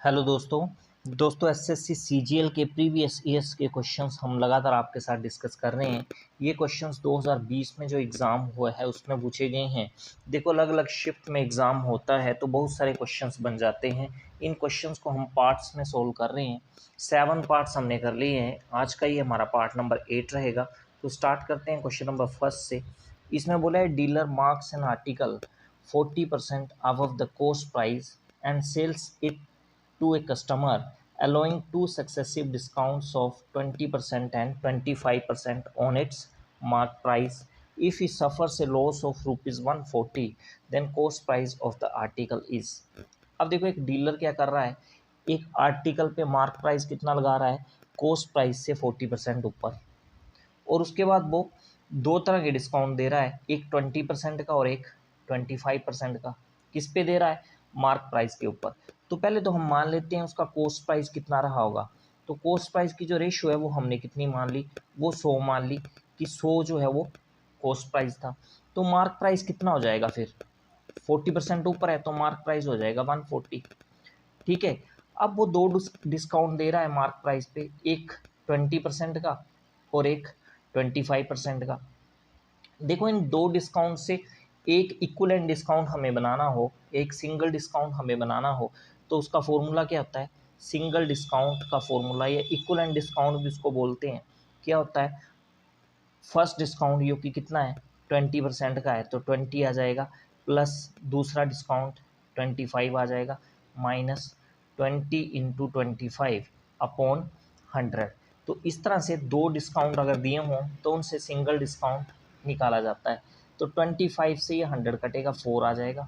Hello दोस्तों SSC CGL के previous years के क्वेश्चंस हम लगातार आपके साथ डिस्कस कर रहे हैं। ये क्वेश्चंस 2020 में जो एग्ज़ाम हुआ है उसमें पूछे गए हैं। देखो, अलग अलग शिफ्ट में एग्ज़ाम होता है तो बहुत सारे क्वेश्चंस बन जाते हैं। इन क्वेश्चंस को हम पार्ट्स में सोल्व कर रहे हैं। 7 पार्ट्स हमने कर लिए हैं। आज का ये हमारा पार्ट नंबर 8 रहेगा। तो स्टार्ट करते हैं क्वेश्चन नंबर फर्स्ट से। इसमें बोला है dealer marks an article 40% above the cost price and sells it to a customer, allowing two successive discounts of 20% and 25% on its mark price. If he suffers a loss of rupees 140, then cost price of the article is। अब देखो, एक dealer क्या कर रहा है, एक article पे mark price कितना लगा रहा है, कोस्ट प्राइस से 40% ऊपर, और उसके बाद वो दो तरह के डिस्काउंट दे रहा है, एक 20% का और एक 25% का। किस पे दे रहा है? मार्क प्राइस के ऊपर। तो पहले तो हम मान लेते हैं उसका कोस्ट प्राइस कितना रहा होगा। तो कोस्ट प्राइस की जो रेशियो है वो हमने कितनी मान ली, वो 100 मान ली कि 100 जो है वो कोस्ट प्राइस था। तो मार्क प्राइस कितना हो जाएगा फिर? 40% ऊपर है तो मार्क प्राइस हो जाएगा 140। ठीक है। अब वो दो डिस्काउंट दे रहा है मार्क प्राइस पे, एक 20% का और एक 25% का। देखो, इन दो डिस्काउंट से एक इक्वलेंट डिस्काउंट हमें बनाना हो, एक सिंगल डिस्काउंट हमें बनाना हो, तो उसका फॉर्मूला क्या होता है? सिंगल डिस्काउंट का फॉर्मूला या इक्वलेंट डिस्काउंट भी उसको बोलते हैं। क्या होता है? फर्स्ट डिस्काउंट जो कि कितना है, 20% का है तो 20 आ जाएगा, प्लस दूसरा डिस्काउंट 25 आ जाएगा, माइनस 20 इंटू 25 अपॉन 100। तो इस तरह से दो डिस्काउंट अगर दिए हों तो उनसे सिंगल डिस्काउंट निकाला जाता है। तो 25 से ये 100 कटेगा, 4 आ जाएगा,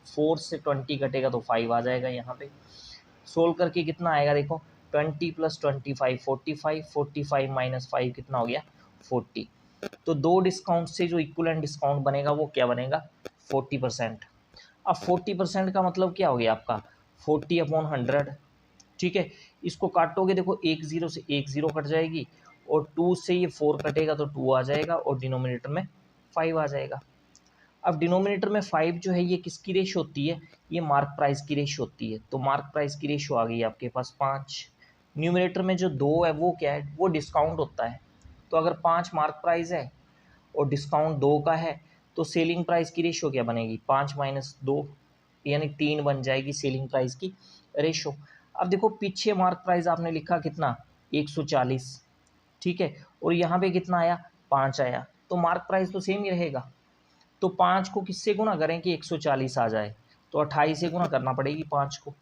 4 से 20 कटेगा तो 5 आ जाएगा। यहाँ पे सोल्व करके कितना आएगा देखो, 20 + 25 45, 45 - 5 कितना हो गया, 40। तो दो डिस्काउंट से जो इक्वलेंट डिस्काउंट बनेगा वो क्या बनेगा, 40%। अब 40% का मतलब क्या हो गया आपका, 40/100। ठीक है। इसको काटोगे, देखो एक जीरो से एक जीरो कट जाएगी, और 2 से ये 4 कटेगा तो 2 आ जाएगा, और डिनोमिनेटर में 5 आ जाएगा। अब डिनोमिनेटर में 5 जो है ये किसकी रेशो होती है, ये मार्क प्राइस की रेशो होती है। तो मार्क प्राइस की रेशो आ गई आपके पास 5। न्यूमिनेटर में जो 2 है वो क्या है, वो डिस्काउंट होता है। तो अगर 5 मार्क प्राइस है और डिस्काउंट 2 का है तो सेलिंग प्राइस की रेशो क्या बनेगी, 5 - 2 यानी 3 बन जाएगी सेलिंग प्राइस की रेशो। अब देखो, पीछे मार्क प्राइस आपने लिखा कितना, 140। ठीक है। और यहाँ पे कितना आया, 5 आया, तो मार्क प्राइस तो सेम ही रहेगा। तो 5 को किससे गुना करें कि 140 आ जाए, तो 28 से गुना करना पड़ेगी 5 को।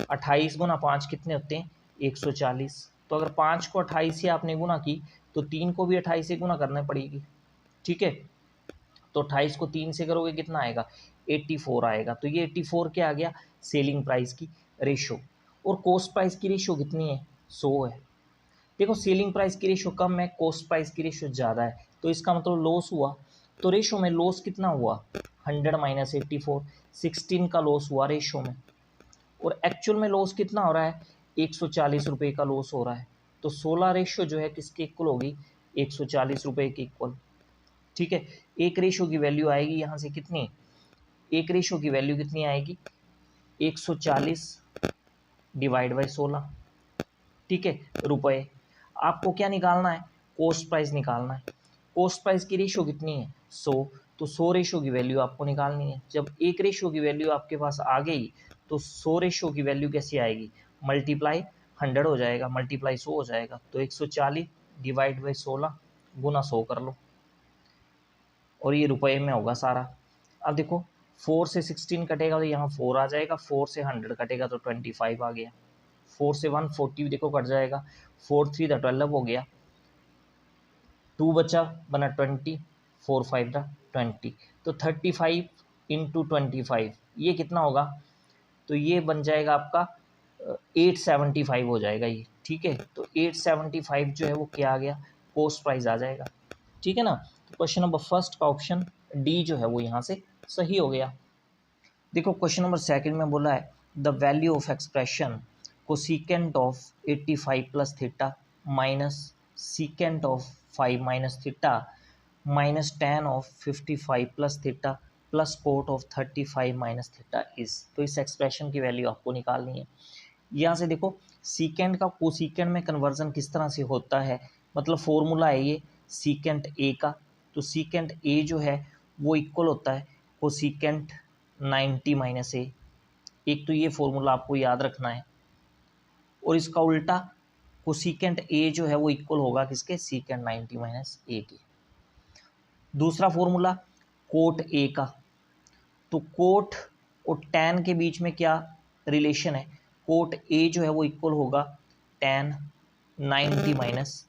28 × 5 कितने होते हैं, 140। तो अगर 5 को 28 से आपने गुना की तो 3 को भी 28 से गुना करना पड़ेगी। ठीक है। तो 28 को 3 से करोगे कितना आएगा, 84 आएगा। तो ये 84 क्या आ गया, सेलिंग प्राइस की रेशो। और कॉस्ट प्राइस की रेशो कितनी है, 100 है। देखो, सेलिंग प्राइस की रेशो कम है, कॉस्ट प्राइस की रेशो ज़्यादा है, तो इसका मतलब लॉस हुआ। तो रेशो में लॉस कितना हुआ, 100 - 84, 16 का लॉस हुआ रेशो में। और एक्चुअल में लॉस कितना हो रहा है, 140 रुपये का लॉस हो रहा है। तो 16 रेशो जो है किसके इक्वल होगी, 140 रुपये के इक्वल। ठीक है। एक रेशो की वैल्यू आएगी यहाँ से कितनी, एक रेशो की वैल्यू कितनी आएगी, 140 / 16। ठीक है, रुपये। आपको क्या निकालना है, कॉस्ट प्राइस निकालना है। कॉस्ट प्राइस की रेशो कितनी है, 100। तो 100 रेशो की वैल्यू आपको निकालनी है। जब एक रेशो की वैल्यू आपके पास आ गई तो 100 रेशो की वैल्यू कैसी आएगी, मल्टीप्लाई 100 हो जाएगा, मल्टीप्लाई 100 हो जाएगा। तो 140 / 16 गुना 100 कर लो, और ये रुपये में होगा सारा। अब देखो, 4 से 16 कटेगा तो यहाँ 4 आ जाएगा, 4 से 100 कटेगा तो 25 आ गया, 4 से 140 देखो कट जाएगा, 4 3 12 हो गया, 2 बचा बना 20, 4 5 20। तो 35 × 25 ये कितना होगा, तो ये बन जाएगा आपका 875 हो जाएगा ये। ठीक है। तो 875 जो है वो क्या आ गया, कॉस्ट प्राइस आ जाएगा। ठीक है ना। तो क्वेश्चन नंबर फर्स्ट का ऑप्शन डी जो है वो यहाँ से सही हो गया। देखो, क्वेश्चन नंबर सेकंड में बोला है the value of expression cosecant of 85 + theta minus secant of 5 - theta minus tan of 55 + theta plus coat of 35 - theta is. तो इस एक्सप्रेशन की वैल्यू आपको निकालनी है। यहाँ से देखो सीकेंट का कोसीकेंट में कन्वर्जन किस तरह से होता है, मतलब फॉर्मूला है ये सीकेंट ए का, तो सीकेंट ए जो है वो इक्वल होता है कोसीकेंट 90 माइनस ए। एक तो ये फॉर्मूला आपको याद रखना है, और इसका उल्टा कोसीकेंट ए जो है वो इक्वल होगा किसके, सीकेंट 90 माइनस ए के। दूसरा फॉर्मूला कोट ए का, तो कोट और टैन के बीच में क्या रिलेशन है, कोट ए जो है वो इक्वल होगा टैन 90 माइनस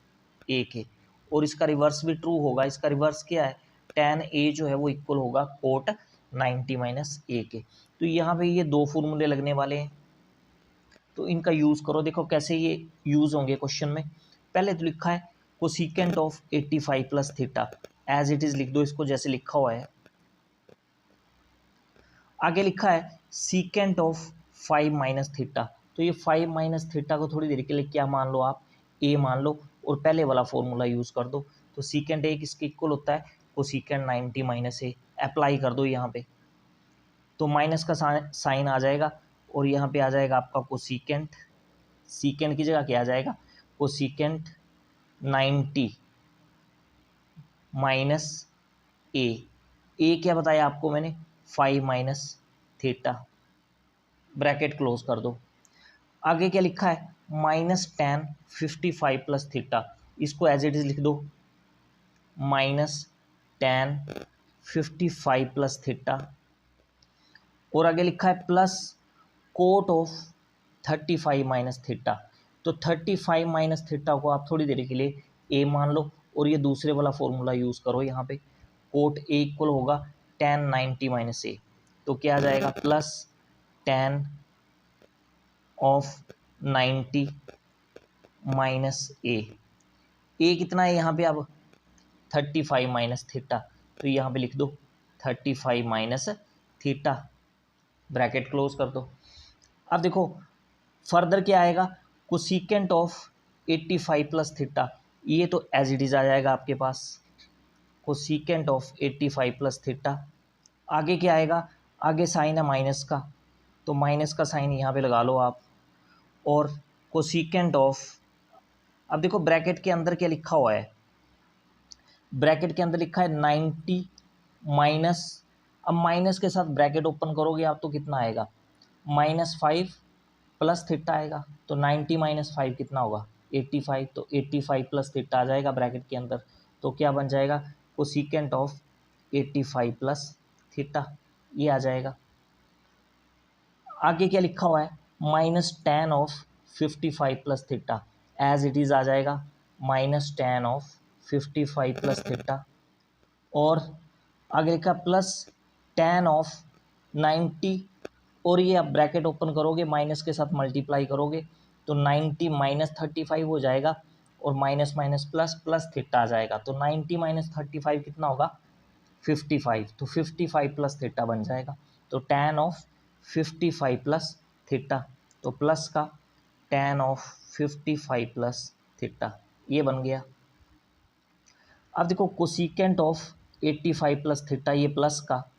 ए के, और इसका रिवर्स भी ट्रू होगा। इसका रिवर्स क्या है, टैन ए जो है वो इक्वल होगा कोट 90 माइनस ए के। तो यहाँ पे ये दो फॉर्मूले लगने वाले हैं, तो इनका यूज़ करो। देखो कैसे ये यूज़ होंगे क्वेश्चन में। पहले तो लिखा है cosecant of 85 plus theta, as it is लिख दो इसको जैसे लिखा हुआ है। आगे लिखा है सीकेंट ऑफ 5 माइनस थीटा, तो ये 5 माइनस थीटा को थोड़ी देर के लिए क्या मान लो आप, ए मान लो, और पहले वाला फॉर्मूला यूज़ कर दो। तो सीकेंट ए किसके इक्वल होता है, कोसिकेंट 90 माइनस ए, अप्लाई कर दो यहाँ पे, तो माइनस का साइन आ जाएगा, और यहाँ पे आ जाएगा आपका कोसिकेंट, सीकेंट की जगह क्या आ जाएगा, कोसिकेंट 90 माइनस ए क्या बताया आपको मैंने, 5 माइनस थीटा, ब्रैकेट क्लोज कर दो। आगे क्या लिखा है, माइनस टेन 55 प्लस थीटा, इसको एज इट इज लिख दो, माइनस टेन 55 प्लस थीटा, और आगे लिखा है plus coat of 35 minus theta, तो 35 माइनस थीटा को आप थोड़ी देर के लिए ए मान लो, और ये दूसरे वाला फॉर्मूला यूज़ करो। यहाँ पे कोट ए इक्वल होगा टेन 90 माइनस ए, तो क्या आ जाएगा, प्लस टेन ऑफ 90 माइनस ए कितना है यहाँ पे, अब 35 माइनस थीटा, तो यहाँ पे लिख दो 35 माइनस थीटा, ब्रैकेट क्लोज कर दो। अब देखो फर्दर क्या आएगा, कोसिकेंट ऑफ 85 प्लस थीटा, ये तो एज इट इज़ आ जाएगा आपके पास, कोसिकेंट ऑफ 85 प्लस थीटा। आगे क्या आएगा, आगे साइन है माइनस का, तो माइनस का साइन यहाँ पे लगा लो आप, और कोसिकेंट ऑफ, अब देखो ब्रैकेट के अंदर क्या लिखा हुआ है, ब्रैकेट के अंदर लिखा है 90 माइनस, अब माइनस के साथ ब्रैकेट ओपन करोगे आप तो कितना आएगा, -5 प्लस थीटा आएगा, तो 90 माइनस 5 कितना होगा, 85, तो 85 प्लस थीटा आ जाएगा ब्रैकेट के अंदर, तो क्या बन जाएगा, कोसिकेंट ऑफ 85 प्लस थीटा, ये आ जाएगा। आगे क्या लिखा हुआ है, minus ten of 55 plus theta, as it is आ जाएगा minus ten of 55 plus theta, और आगे लिखा प्लस टेन ऑफ 90, और ये आप ब्रैकेट ओपन करोगे माइनस के साथ मल्टीप्लाई करोगे तो 90 माइनस 35 हो जाएगा, और minus minus plus plus theta आ जाएगा, तो 90 माइनस 35 कितना होगा, 55, तो 55 प्लस थीटा बन जाएगा, तो टेन ऑफ 55 प्लस थीटा, तो प्लस का टेन ऑफ 55 प्लस थीटा, ये बन गया। अब देखो कोसिकेंट ऑफ 85 प्लस थीटा, ये प्लस का,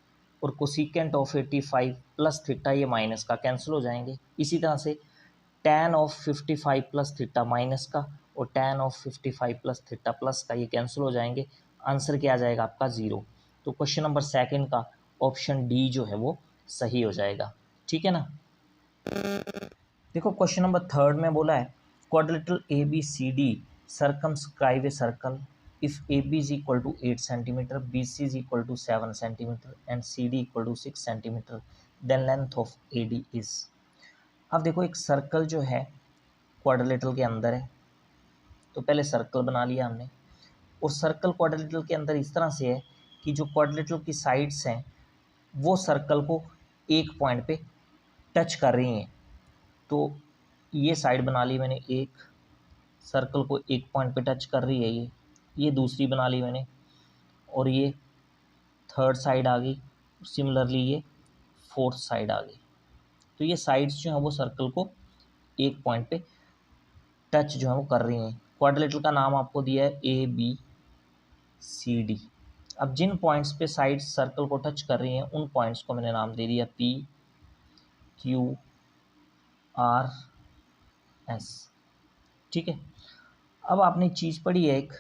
और कोसिकेंट ऑफ 85 प्लस थीटा ये माइनस का, कैंसिल हो जाएंगे। इसी तरह से ten of 55 plus theta minus का, और ten of 55 plus theta plus का, ये कैंसिल हो जाएंगे। आंसर क्या आ जाएगा आपका 0। तो क्वेश्चन नंबर सेकंड का ऑप्शन डी जो है वो सही हो जाएगा, ठीक है ना। देखो क्वेश्चन नंबर थर्ड में बोला है quadrilateral A B C D circumscribe a circle if AB is equal to 8 centimeter, BC is equal to 7 centimeter and CD equal to 6 centimeter, then length of AD is। अब देखो एक circle जो है quadrilateral के अंदर है, तो पहले सर्कल बना लिया हमने, और सर्कल क्वाड्रिलेटरल के अंदर इस तरह से है कि जो क्वाड्रिलेटरल की साइड्स हैं वो सर्कल को एक पॉइंट पे टच कर रही हैं। तो ये साइड बना ली मैंने, एक सर्कल को एक पॉइंट पे टच कर रही है, ये दूसरी बना ली मैंने, और ये थर्ड साइड आ गई, सिमिलरली ये फोर्थ साइड आ गई। तो ये साइड्स जो हैं वो सर्कल को एक पॉइंट पे टच जो है वो कर रही हैं। क्वाड्रिलेटरल का नाम आपको दिया है ABCD। अब जिन पॉइंट्स पे साइड्स सर्कल को टच कर रही हैं उन पॉइंट्स को मैंने नाम दे दिया PQR एस। ठीक है, अब आपने चीज़ पढ़ी है एक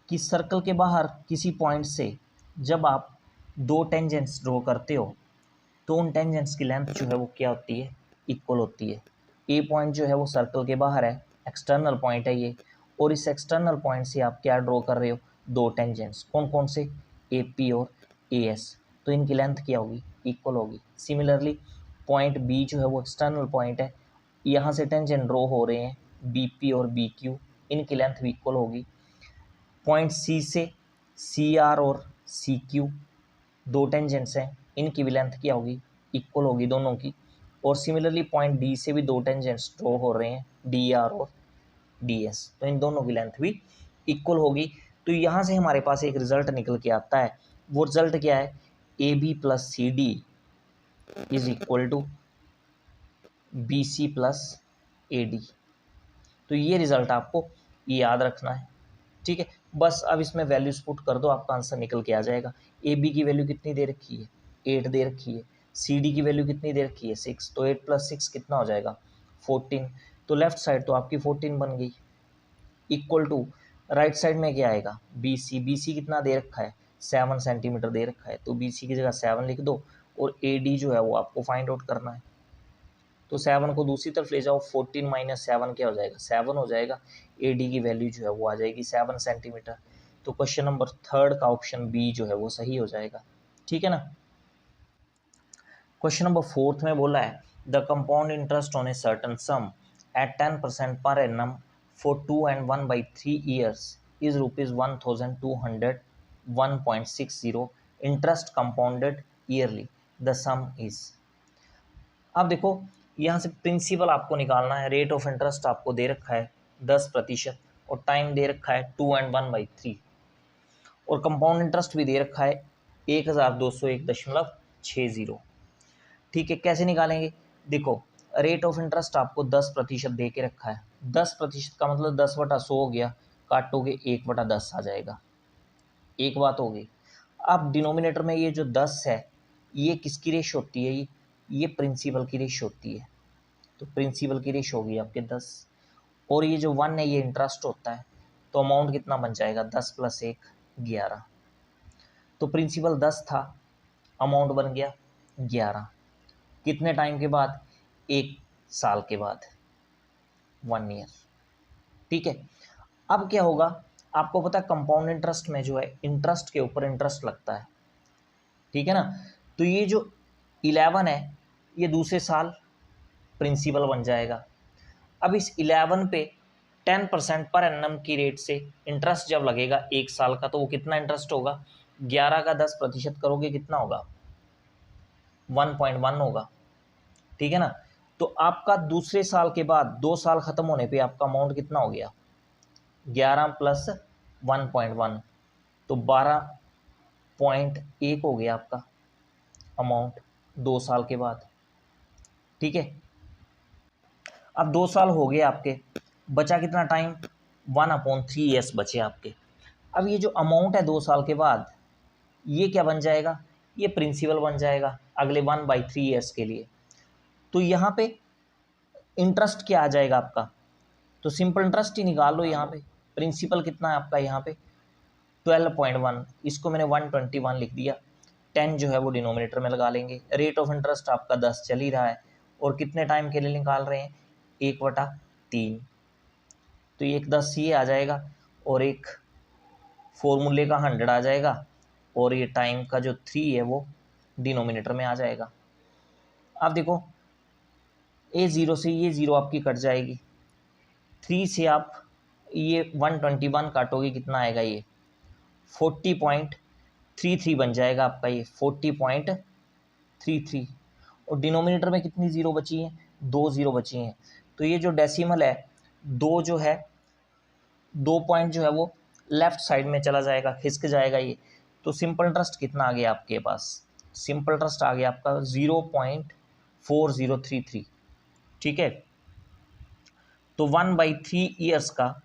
कि सर्कल के बाहर किसी पॉइंट से जब आप दो टेंजेंट्स ड्रॉ करते हो तो उन टेंजेंट्स की लेंथ जो है वो क्या होती है, इक्वल होती है। ए पॉइंट जो है वो सर्कल के बाहर है, एक्सटर्नल पॉइंट है ये, और इस एक्सटर्नल पॉइंट से आप क्या ड्रॉ कर रहे हो, दो टेंजेंट्स। कौन कौन से, ए पी और ए एस। तो इनकी लेंथ क्या होगी, इक्वल होगी। सिमिलरली पॉइंट बी जो है वो एक्सटर्नल पॉइंट है, यहाँ से टेंजेंट ड्रॉ हो रहे हैं बी पी और बी क्यू, इनकी लेंथ भी इक्वल होगी। पॉइंट सी से सी आर और सी क्यू दो टेंजेंट्स हैं, इनकी भी लेंथ क्या होगी, इक्वल होगी दोनों की। और सिमिलरली पॉइंट डी से भी दो टेंजेंट्स ड्रॉ हो रहे हैं डी आर और डी एस, तो इन दोनों की लेंथ भी इक्वल होगी। तो यहाँ से हमारे पास एक रिजल्ट निकल के आता है, वो रिजल्ट क्या है, A B plus C D is equal to B C plus A D. तो ये रिजल्ट आपको याद रखना है। ठीक है, बस अब इसमें वैल्यूज पुट कर दो, आपका आंसर निकल के आ जाएगा। ए बी की वैल्यू कितनी दे रखी है, 8 दे रखी है। सी डी की वैल्यू कितनी दे रखी है, 6। तो 8 + 6 कितना हो जाएगा, 14। तो लेफ्ट साइड तो आपकी 14 बन गई। इक्वल टू राइट साइड में क्या आएगा, बी सी। बी सी कितना दे रखा है, 7 सेंटीमीटर दे रखा है, तो बी सी की जगह 7 लिख दो। और ए डी जो है वो आपको फाइंड आउट करना है। तो 7 को दूसरी तरफ ले जाओ, 14 - 7 क्या हो जाएगा, 7 हो जाएगा। ए डी की वैल्यू जो है वो आ जाएगी 7 सेंटीमीटर। तो क्वेश्चन नंबर 3 का ऑप्शन बी जो है वो सही हो जाएगा। ठीक है ना। क्वेश्चन नंबर 4 में बोला है the compound interest on a certain sum at 10% per annum for 2 and 1/3 years is ₹1,200 1.60 interest compounded yearly, the sum is. अब देखो यहाँ से प्रिंसिपल आपको निकालना है। रेट ऑफ इंटरेस्ट आपको दे रखा है 10% और टाइम दे रखा है 2 and 1/3 और कंपाउंड इंटरेस्ट भी दे रखा है 1201.60। ठीक है, कैसे निकालेंगे, देखो रेट ऑफ इंटरेस्ट आपको 10% दे के रखा है। 10% का मतलब 10/100 हो गया, काटोगे 1/10 आ जाएगा। एक बात होगी। अब डिनोमिनेटर में ये जो 10 है ये किसकी रेशो होती है, ये प्रिंसिपल की रेशो होती है। तो प्रिंसिपल की रेशो होगी आपके 10 और ये जो 1 है ये इंटरेस्ट होता है। तो अमाउंट कितना बन जाएगा, 10 + 1 11। तो प्रिंसिपल 10 था, अमाउंट बन गया 11। कितने टाइम के बाद, 1 साल के बाद, 1 ईयर। ठीक है, अब क्या होगा, आपको पता है कंपाउंड इंटरेस्ट में जो है इंटरेस्ट के ऊपर इंटरेस्ट लगता है। ठीक है ना। तो ये जो 11 है ये दूसरे साल प्रिंसिपल बन जाएगा। अब इस 11 पे 10% पर एनम की रेट से इंटरेस्ट जब लगेगा 1 साल का, तो वो कितना इंटरेस्ट होगा, 11 का 10% करोगे कितना होगा, 1.1 होगा। ठीक है ना। तो आपका दूसरे साल के बाद 2 साल खत्म होने पे आपका अमाउंट कितना हो गया, 11 + 1.1 तो 12.1 हो गया आपका अमाउंट 2 साल के बाद। ठीक है, अब 2 साल हो गए आपके, बचा कितना टाइम, 1/3 ईयर्स बचे आपके। अब ये जो अमाउंट है 2 साल के बाद ये क्या बन जाएगा, ये प्रिंसिपल बन जाएगा अगले 1/3 ईयर्स के लिए। तो यहाँ पे इंटरेस्ट क्या आ जाएगा आपका, तो सिंपल इंटरेस्ट ही निकाल लो। यहाँ पे प्रिंसिपल कितना है आपका, यहाँ पे 12.1, इसको मैंने 121 लिख दिया। 10 जो है वो डिनोमिनेटर में लगा लेंगे। रेट ऑफ इंटरेस्ट आपका 10 चल ही रहा है और कितने टाइम के लिए निकाल रहे हैं, 1/3। तो ये एक 10 ये आ जाएगा और एक फॉर्मूले का 100 आ जाएगा और ये टाइम का जो 3 है वो डिनोमिनेटर में आ जाएगा। अब देखो A0 से ये 0 आपकी कट जाएगी, 3 से आप ये 121 काटोगे कितना आएगा, ये 40.33 बन जाएगा आपका, ये 40.33। और डिनोमिनेटर में कितनी ज़ीरो बची हैं, 2 ज़ीरो बची हैं। तो ये जो डेसिमल है 2 जो है 2 पॉइंट जो है वो लेफ़्ट साइड में चला जाएगा, खिसक जाएगा ये। तो सिंपल इंटरेस्ट कितना आ गया आपके पास, सिंपल इंटरेस्ट आ गया आपका 0.4033। ठीक है, तो 1/3 ईयर्स का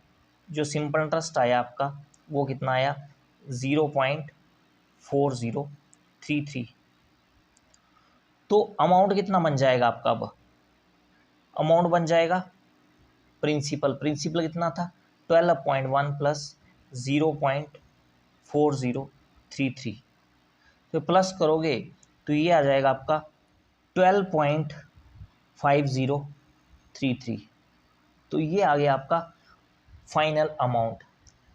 जो सिंपल इंटरेस्ट आया आपका वो कितना आया, 0.4033। तो अमाउंट कितना बन जाएगा आपका, अब अमाउंट बन जाएगा प्रिंसिपल कितना था 12.1 प्लस 0.4033, तो प्लस करोगे तो ये आ जाएगा आपका 12.5033, तो ये आ गया आपका फाइनल अमाउंट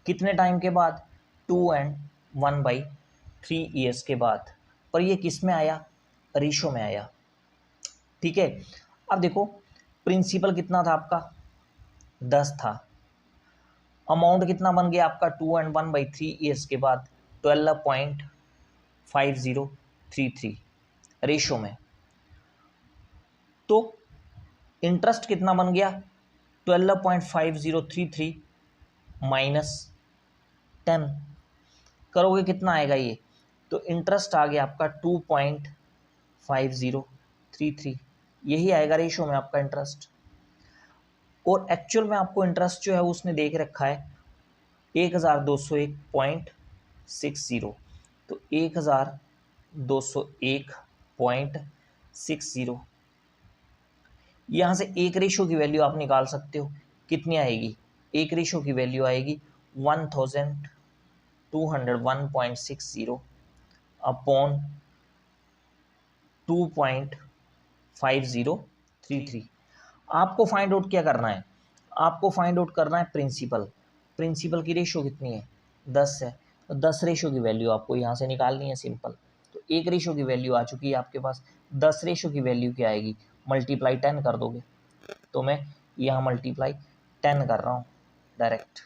कितने टाइम के बाद 2 and 1/3 ईयर्स के बाद। पर ये किस में आया, रेशो में आया। ठीक है, अब देखो प्रिंसिपल कितना था आपका 10 था, अमाउंट कितना बन गया आपका 2 and 1/3 ईयर्स के बाद 12.5033 रेशो में। तो इंटरेस्ट कितना बन गया 12.5033 माइनस 10 करोगे कितना आएगा ये, तो इंटरेस्ट आ गया आपका 2.5033, यही आएगा रेशो में आपका इंटरेस्ट। और एक्चुअल में आपको इंटरेस्ट जो है उसने देख रखा है 1201.60, तो 1201.60 यहाँ से एक रेशो की वैल्यू आप निकाल सकते हो, कितनी आएगी, एक रेशो की वैल्यू आएगी 1201.60 अपॉन 2.5033। आपको फाइंड आउट क्या करना है, आपको फाइंड आउट करना है प्रिंसिपल की रेशो कितनी है 10 है, तो 10 रेशो की वैल्यू आपको यहाँ से निकालनी है सिंपल। तो एक रेशो की वैल्यू आ चुकी है आपके पास, 10 रेशो की वैल्यू क्या आएगी, मल्टीप्लाई 10 कर दोगे, तो मैं यहाँ मल्टीप्लाई 10 कर रहा हूँ डायरेक्ट।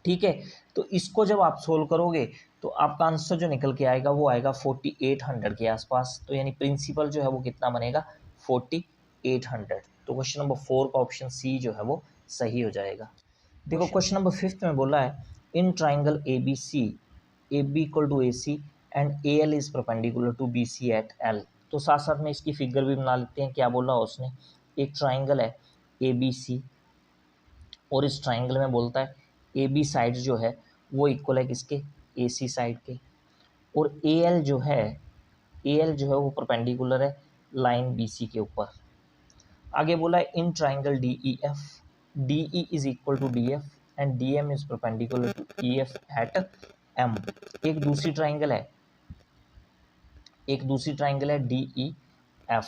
ठीक है, तो इसको जब आप सोल्व करोगे तो आपका आंसर जो निकल के आएगा वो आएगा 4800 के आसपास, तो यानी प्रिंसिपल जो है वो कितना बनेगा 4800। तो क्वेश्चन नंबर 4 का ऑप्शन सी जो है वो सही हो जाएगा। देखो क्वेश्चन नंबर 5 में बोला है in triangle A B C A B equal to A C and A L is perpendicular to B C at L. तो साथ साथ में इसकी फिगर भी बना लेते हैं। क्या बोला उसने, एक ट्राइंगल है ए बी सी और इस ट्राइंगल में बोलता है ए बी साइड जो है वो इक्वल है किसके, ए सी साइड के, और ए एल जो है वो परपेंडिकुलर है लाइन बी सी के ऊपर। आगे बोला है in triangle D E F D E is equal to D F and D M is perpendicular to E F at M. एक दूसरी ट्राइंगल है डी ई एफ,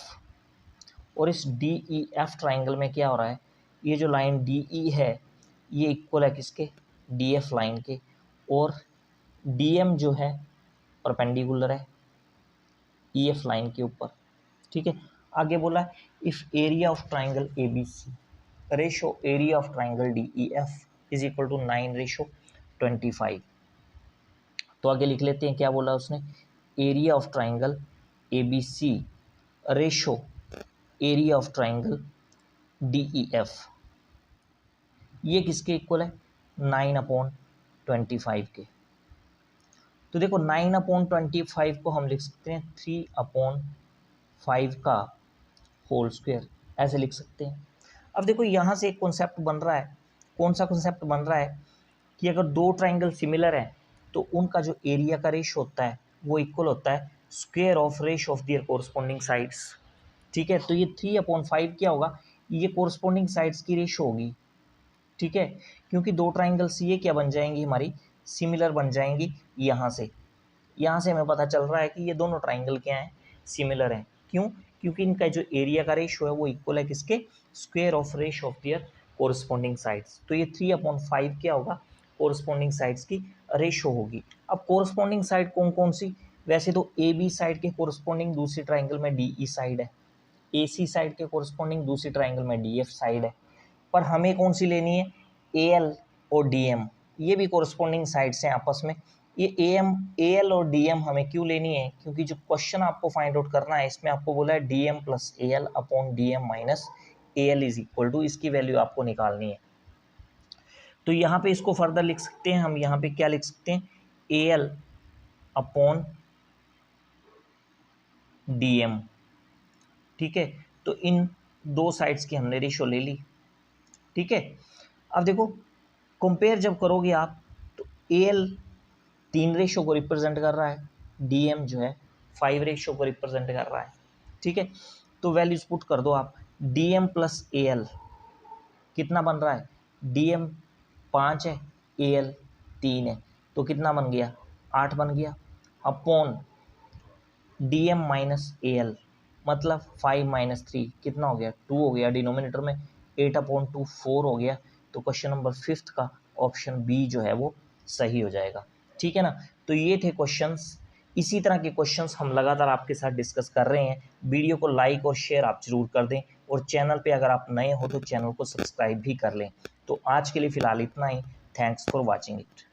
और इस डी ई एफ ट्राइंगल में क्या हो रहा है, ये जो लाइन डी ई है ये इक्वल है किसके, डी एफ लाइन के, और डी एम जो है परपेंडिकुलर है ई एफ लाइन के ऊपर। ठीक है, आगे बोला है if area of triangle A B C ratio area of triangle D E F is equal to 9:25। तो आगे लिख लेते हैं क्या बोला उसने, area of triangle A B C ratio area of triangle D E F, ये किसके इक्वल है 9/25 के। तो देखो 9/25 को हम लिख सकते हैं 3/5 का होल स्क्वायर, ऐसे लिख सकते हैं। अब देखो यहाँ से एक कॉन्सेप्ट बन रहा है, कौन सा कॉन्सेप्ट बन रहा है कि अगर दो ट्राइंगल सिमिलर हैं तो उनका जो एरिया का रेशो होता है वो इक्वल होता है square of ratio of their corresponding sides. ठीक है, तो ये 3/5 क्या होगा, ये कोरस्पॉन्डिंग साइड्स की रेशो होगी। ठीक है, क्योंकि दो ट्राइंगल्स ये क्या बन जाएंगी, हमारी सिमिलर बन जाएंगी। यहाँ से हमें पता चल रहा है कि ये दोनों ट्राइंगल क्या हैं, सिमिलर हैं। क्यों, क्योंकि इनका जो एरिया का रेशो है वो इक्वल है किसके, square of ratio of their corresponding sides. तो ये 3/5 क्या होगा, कोरस्पॉन्डिंग साइड्स की रेशो होगी। अब कोरस्पॉन्डिंग साइड कौन कौन सी, वैसे तो ए बी साइड के कोरस्पॉन्डिंग दूसरी ट्राइंगल में डी ई साइड है, ए सी साइड के कोरस्पॉन्डिंग दूसरी ट्राइंगल में डी एफ साइड है, पर हमें कौन सी लेनी है, ए एल और डी एम, ये भी कोरस्पॉन्डिंग साइड्स हैं आपस में। ये ए एल और डी एम हमें क्यों लेनी है, क्योंकि जो क्वेश्चन आपको फाइंड आउट करना है इसमें आपको बोला है D M plus A L upon D M minus A L is equal to, इसकी वैल्यू आपको निकालनी है। तो यहाँ पे इसको फर्दर लिख सकते हैं हम, यहाँ पे क्या लिख सकते हैं, A L upon D M. ठीक है, तो इन दो साइड्स की हमने रेशो ले ली। ठीक है, अब देखो कंपेयर जब करोगे आप तो ए एल 3 रेशो को रिप्रेजेंट कर रहा है, डी एम जो है 5 रेशो को रिप्रेजेंट कर रहा है। ठीक है, तो वैल्यूज पुट कर दो आप, D M plus A L कितना बन रहा है, डी एम 5 है, ए एल 3 है, तो कितना बन गया, 8 बन गया, upon D M minus A L मतलब 5 माइनस 3 कितना हो गया, 2 हो गया, डिनोमिनेटर में 8/2 4 हो गया। तो क्वेश्चन नंबर 5 का ऑप्शन बी जो है वो सही हो जाएगा। ठीक है ना। तो ये थे क्वेश्चंस। इसी तरह के क्वेश्चंस हम लगातार आपके साथ डिस्कस कर रहे हैं। वीडियो को लाइक और शेयर आप जरूर कर दें, और चैनल पे अगर आप नए हो तो चैनल को सब्सक्राइब भी कर लें। तो आज के लिए फ़िलहाल इतना ही। Thanks for watching it.